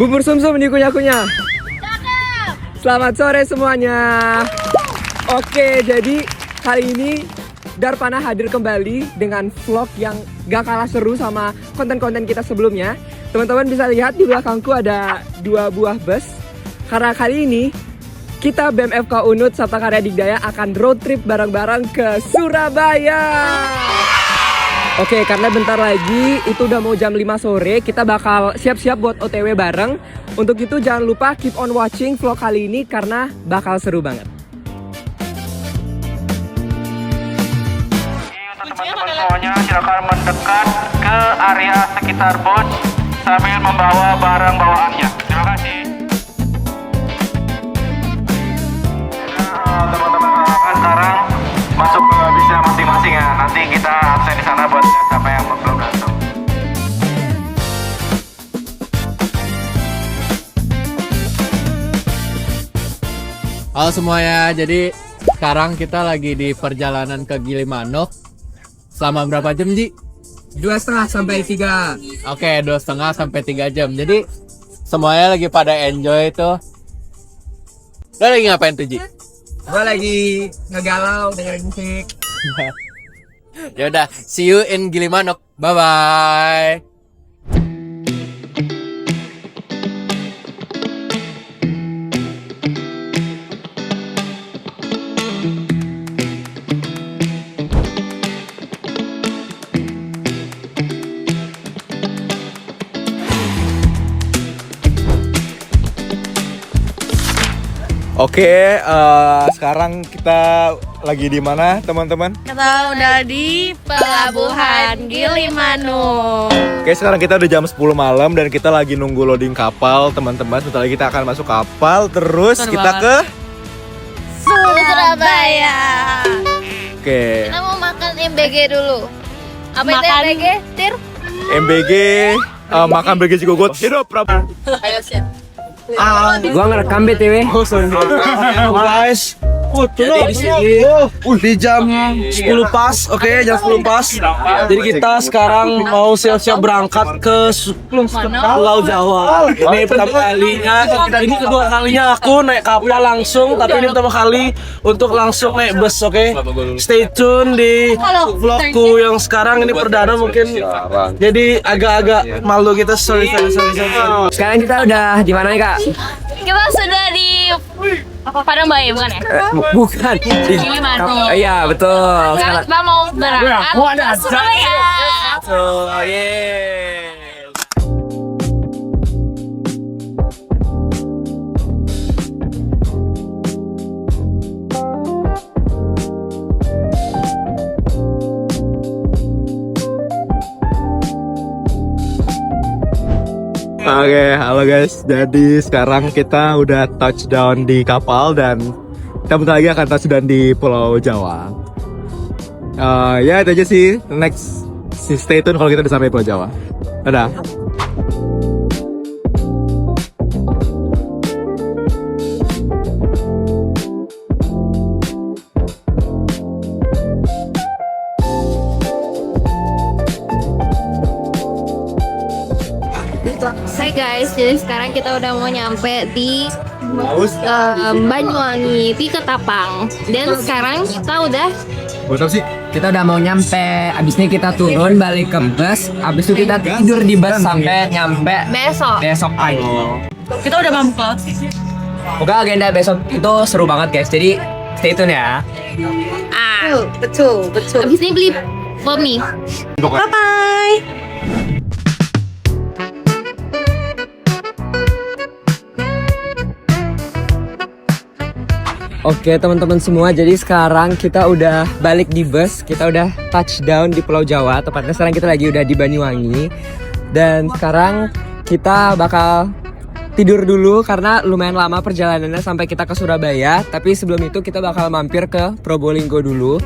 Bubur sumsum dikunyah-kunyah. Selamat sore semuanya. Oke, jadi kali ini Darpana hadir kembali dengan vlog yang gak kalah seru sama konten-konten kita sebelumnya. Teman-teman bisa lihat di belakangku ada 2 buah bus. Karena kali ini kita BMFK Unut Sabta Karya Digdaya akan road trip bareng-bareng ke Surabaya. Oke, karena bentar lagi itu udah mau jam 5 sore, kita bakal siap-siap buat OTW bareng. Untuk itu jangan lupa keep on watching vlog kali ini karena bakal seru banget. Teman-teman semuanya silakan mendekat ke area sekitar bus sambil membawa barang bawaannya. Terima kasih. Teman-teman sekarang masuk ke bisnya masing-masing ya. Nanti kita absen di sana buat siapa yang belum datang. Halo semuanya, jadi sekarang kita lagi di perjalanan ke Gilimanuk. Selama berapa jam, Ji? 2,5 sampai 3. Oke, 2,5 sampai 3 jam. Jadi semuanya lagi pada enjoy tuh. Lo lagi ngapain tuh, Ji? Gue lagi ngegalau dengerin musik. Ya udah, see you in Gilimanuk. Bye bye. Oke, sekarang kita lagi di mana, teman-teman? Kita udah di Pelabuhan Gilimanuk. Oke, sekarang kita udah jam 10 malam dan kita lagi nunggu loading kapal, teman-teman. Sebentar lagi kita akan masuk kapal, terus kita ke Surabaya. Oke, Kita mau makan MBG dulu. Apa itu MBG? Tir? MBG, makan BG Cigogot. Hidup, Prabu. Ayo siap. Gua ngerekam BTW. Guys, jadi di sini di jam 10 pas, oke, jam 10 pas. Jadi kita sekarang mau siap-siap berangkat ke Pulau Jawa. Ini pertama kalinya, ini kedua kalinya aku naik kapal langsung, tapi ini pertama kali untuk langsung naik bus, oke. Stay tune di vlogku yang sekarang ini perdana mungkin. Jadi agak-agak malu kita, sorry. Sekarang kita udah di mana nih, Kak? Kita sudah di Padang Bayi, bukan ya? Bukan. Gilimanuk. Iya, betul. Sekarang kita mau berangkat ke Surabaya. Oh, yeah. Oke, halo guys. Jadi sekarang kita udah touchdown di kapal dan kita bentar lagi akan touchdown di Pulau Jawa. Ya itu aja sih. Next, stay tune kalau kita udah sampai Pulau Jawa. Dadah. Hai guys, jadi sekarang kita udah mau nyampe di Banyuwangi, di Ketapang. Dan sekarang kita udah Kita udah mau nyampe. Abis ini kita turun balik ke bus. Abis itu kita tidur di bus sampai nyampe besok pagi. kita udah mampu ke laut. Pokoknya agenda besok itu seru banget guys. Jadi stay tune ya. Betul. Abis ini beli mie. Bye. Oke teman-teman semua, jadi sekarang kita udah balik di bus. Kita udah touchdown di Pulau Jawa. Tepatnya sekarang kita lagi udah di Banyuwangi. Dan sekarang kita bakal tidur dulu karena lumayan lama perjalanannya sampai kita ke Surabaya. Tapi sebelum itu kita bakal mampir ke Probolinggo dulu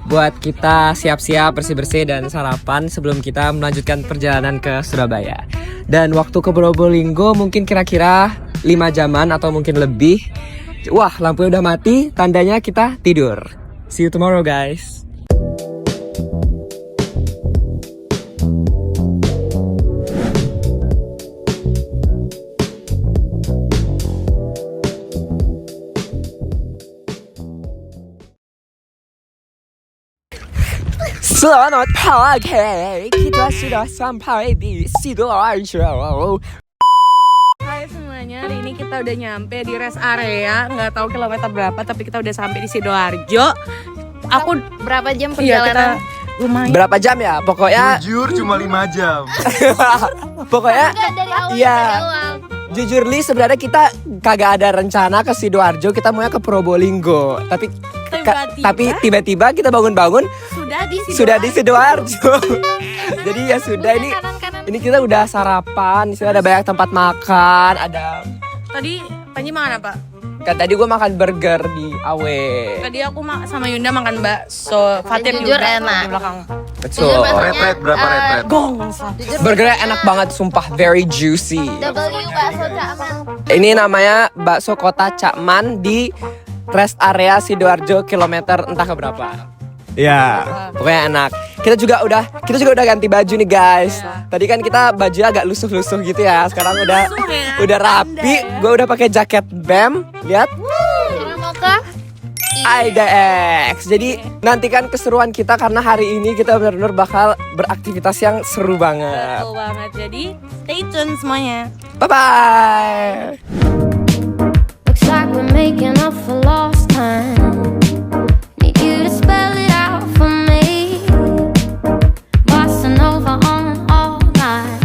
buat kita siap-siap bersih-bersih dan sarapan sebelum kita melanjutkan perjalanan ke Surabaya. Dan waktu ke Probolinggo mungkin kira-kira 5 jaman atau mungkin lebih. Wah, lampunya udah mati, tandanya kita tidur. See you tomorrow guys. Selamat pagi, kita sudah sampai di Sidoarjo. Hai semuanya, hari ini kita udah nyampe di rest area. Nggak tahu kilometer berapa, tapi kita udah sampai di Sidoarjo. Aku berapa jam perjalanan? Lumayan. Berapa jam ya? Pokoknya Jujur cuma 5 jam. pokoknya Dari awal iya. sampai awal. Jujur Li, sebenarnya kita kagak ada rencana ke Sidoarjo, kita maunya ke Probolinggo. Tapi tiba-tiba kita bangun-bangun sudah di Sidoarjo. Jadi ya sudah, ini kita udah sarapan, di sini ada banyak tempat makan, ada. Tadi Panji makan apa? Kan tadi gue makan burger di Awe. Tadi aku sama Yunda makan bakso. Fatir Jujur juga enak. di belakang. Betul. Red, berapa red? Burgernya enak banget, sumpah very juicy. W bakso Cakman. Ini namanya bakso kota Cakman di rest area Sidoarjo kilometer entah keberapa. Ya. Pokoknya enak. Kita juga udah ganti baju nih guys. Tadi kan kita baju agak lusuh-lusuh gitu ya. Sekarang udah rapi. Gue udah pakai jaket BEM. Lihat. Sekarang mau ke IDX. Jadi nantikan keseruan kita karena hari ini kita benar-benar bakal beraktivitas yang seru banget. Betul banget. Jadi stay tune semuanya. Bye bye. Looks like we're making up for lost time. Need you to spell it out for me. Bossing over on all night.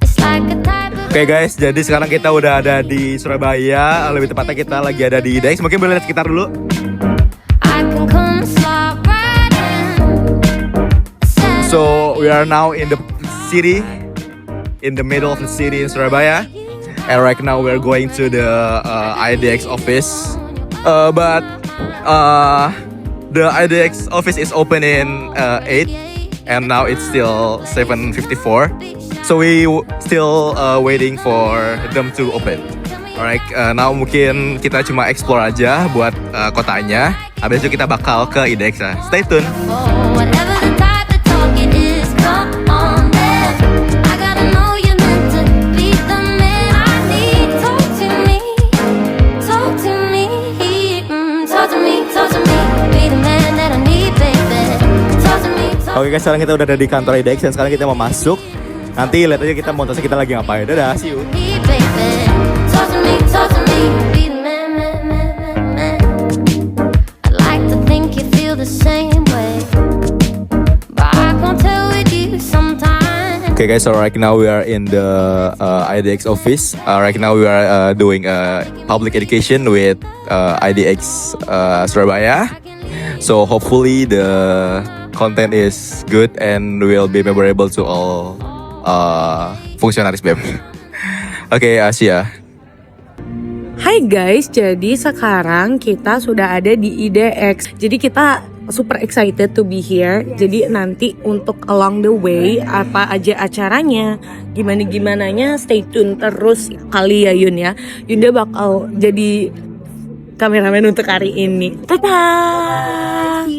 It's like a type of Oke guys, jadi sekarang kita udah ada di Surabaya. Lebih tepatnya kita lagi ada di IDX. Mungkin boleh lihat sekitar dulu. I can come slide right in. So we are now in the city, in the middle of the city in Surabaya, and right now we are going to the IDX office. But the IDX office is open in 8, and now it's still 7:54. So we still waiting for them to open. Alright, now mungkin kita cuma explore aja buat kotanya. Habis itu kita bakal ke IDX ya. Stay tune. Oh, whatever the type of talk it is, come on then. I gotta know you're meant to be the man I need. Talk to me, talk to me, talk to me, talk to me. Be the man that I need, baby. Talk to me, talk Oke guys, sekarang kita udah ada di kantor IDX dan sekarang kita mau masuk. Nanti lihat aja kita montase kita lagi ngapain. Dadah, see you. to me, baby. Talk to me, talk to me. Be the man, man, man, man, man. I'd like to think you feel the same way, but I can't tell with you sometimes. Okay guys, so right now we are in the IDX office. Right now we are doing public education with IDX Surabaya. So hopefully the content is good and will be memorable to all fungsionaris BEM. Oke, Asia. Hai guys, jadi sekarang kita sudah ada di IDX. Jadi kita super excited to be here. Jadi nanti untuk along the way apa aja acaranya, gimana-gimananya stay tune terus kali ya Yun ya. Yunda bakal jadi kameramen untuk hari ini. Dadah.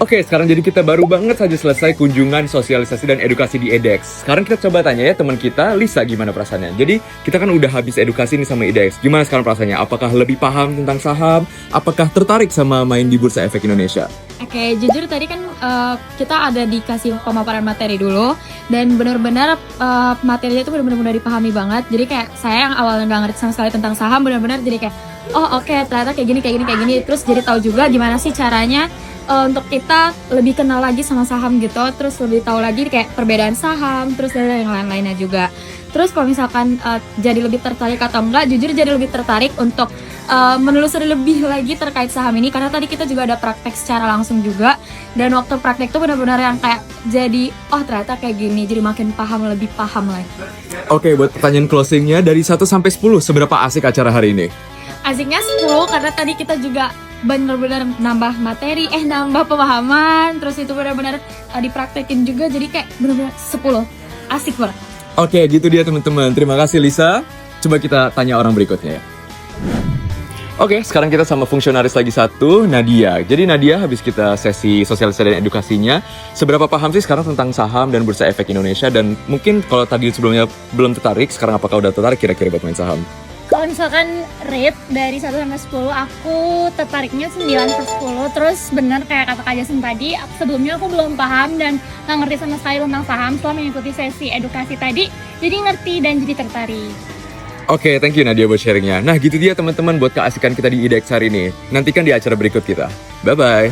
Oke, sekarang jadi kita baru banget saja selesai kunjungan sosialisasi dan edukasi di IDX. Sekarang kita coba tanya ya teman kita, Lisa, gimana perasaannya? Jadi, kita kan udah habis edukasi nih sama IDX. Gimana sekarang perasaannya? Apakah lebih paham tentang saham? Apakah tertarik sama main di Bursa Efek Indonesia? Oke, jujur tadi kan kita ada dikasih pemaparan materi dulu. Dan benar-benar materinya itu benar-benar mudah dipahami banget. Jadi kayak saya yang awalnya nggak ngerti sama sekali tentang saham, benar-benar jadi kayak, oh oke, ternyata kayak gini. Terus jadi tahu juga gimana sih caranya untuk kita lebih kenal lagi sama saham gitu, terus lebih tahu lagi kayak perbedaan saham, terus dan yang lain-lainnya juga. Terus kalau misalkan jadi lebih tertarik atau enggak, jujur jadi lebih tertarik untuk menelusuri lebih lagi terkait saham ini, karena tadi kita juga ada praktek secara langsung juga, dan waktu praktek itu benar-benar yang kayak jadi oh ternyata kayak gini, jadi makin paham, lebih paham lagi. Oke, buat pertanyaan closingnya dari 1 sampai 10, seberapa asik acara hari ini? Asiknya 10 karena tadi kita juga benar-benar nambah materi, nambah pemahaman, terus itu benar-benar dipraktekin juga, jadi kayak benar-benar 10. Asik banget. Oke, gitu dia teman-teman. Terima kasih Lisa. Coba kita tanya orang berikutnya ya. Oke, sekarang kita sama fungsionaris lagi satu, Nadia. Jadi Nadia, habis kita sesi sosialisasi dan edukasinya, seberapa paham sih sekarang tentang saham dan Bursa Efek Indonesia? Dan mungkin kalau tadi sebelumnya belum tertarik, sekarang apakah udah tertarik kira-kira buat main saham? Kalau misalkan rate dari 1 sampai 10, aku tertariknya 9/10. Terus bener kayak kata Kak Jason tadi, sebelumnya aku belum paham dan nggak ngerti sama sekali tentang saham. Setelah mengikuti sesi edukasi tadi, jadi ngerti dan jadi tertarik. Oke, thank you Nadia buat sharingnya. Nah, gitu dia teman-teman buat keasikan kita di IDX hari ini. Nantikan di acara berikut kita. Bye-bye.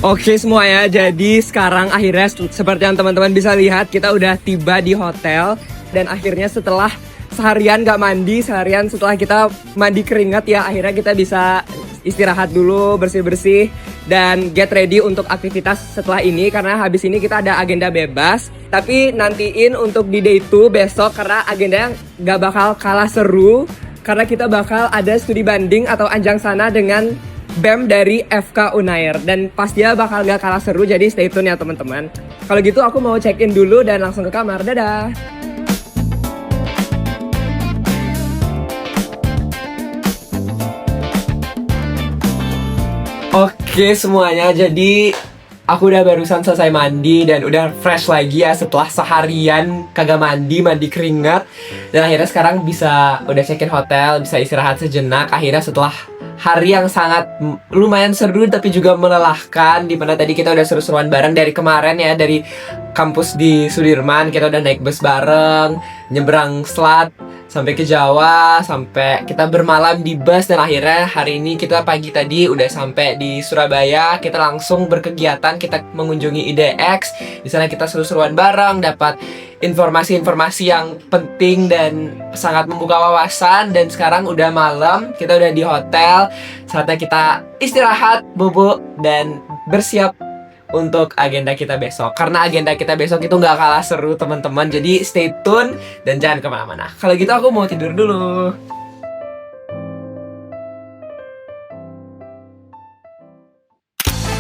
Oke semuanya, jadi sekarang akhirnya seperti yang teman-teman bisa lihat, kita udah tiba di hotel. Dan akhirnya setelah seharian gak mandi, seharian setelah kita mandi keringat ya, akhirnya kita bisa istirahat dulu, bersih-bersih, dan get ready untuk aktivitas setelah ini. Karena habis ini kita ada agenda bebas. Tapi nantiin untuk di day 2 besok, karena agenda yang gak bakal kalah seru. Karena kita bakal ada studi banding atau anjang sana dengan BEM dari FK Unair. Dan pastinya bakal gak kalah seru, jadi stay tune ya teman-teman. Kalau gitu aku mau check in dulu dan langsung ke kamar. Dadah. Oke semuanya, jadi aku udah barusan selesai mandi dan udah fresh lagi ya setelah seharian kagak mandi keringat. Dan akhirnya sekarang bisa udah check in hotel, bisa istirahat sejenak. Akhirnya setelah hari yang sangat lumayan seru tapi juga melelahkan, dimana tadi kita udah seru-seruan bareng dari kemarin ya, dari kampus di Sudirman kita udah naik bus bareng, nyebrang selat sampai ke Jawa, sampai kita bermalam di bus. Dan akhirnya hari ini kita pagi tadi udah sampai di Surabaya. Kita langsung berkegiatan, kita mengunjungi IDX. Di sana kita seru-seruan bareng, dapat informasi-informasi yang penting dan sangat membuka wawasan. Dan sekarang udah malam, kita udah di hotel. Saatnya kita istirahat, bobo, dan bersiap untuk agenda kita besok. Karena agenda kita besok itu nggak kalah seru teman-teman. Jadi stay tune dan jangan kemana-mana. Kalau gitu aku mau tidur dulu.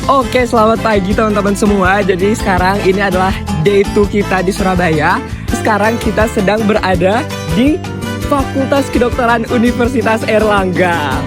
Oke, selamat pagi teman-teman semua. Jadi sekarang ini adalah day 2 kita di Surabaya. Sekarang kita sedang berada di Fakultas Kedokteran Universitas Airlangga.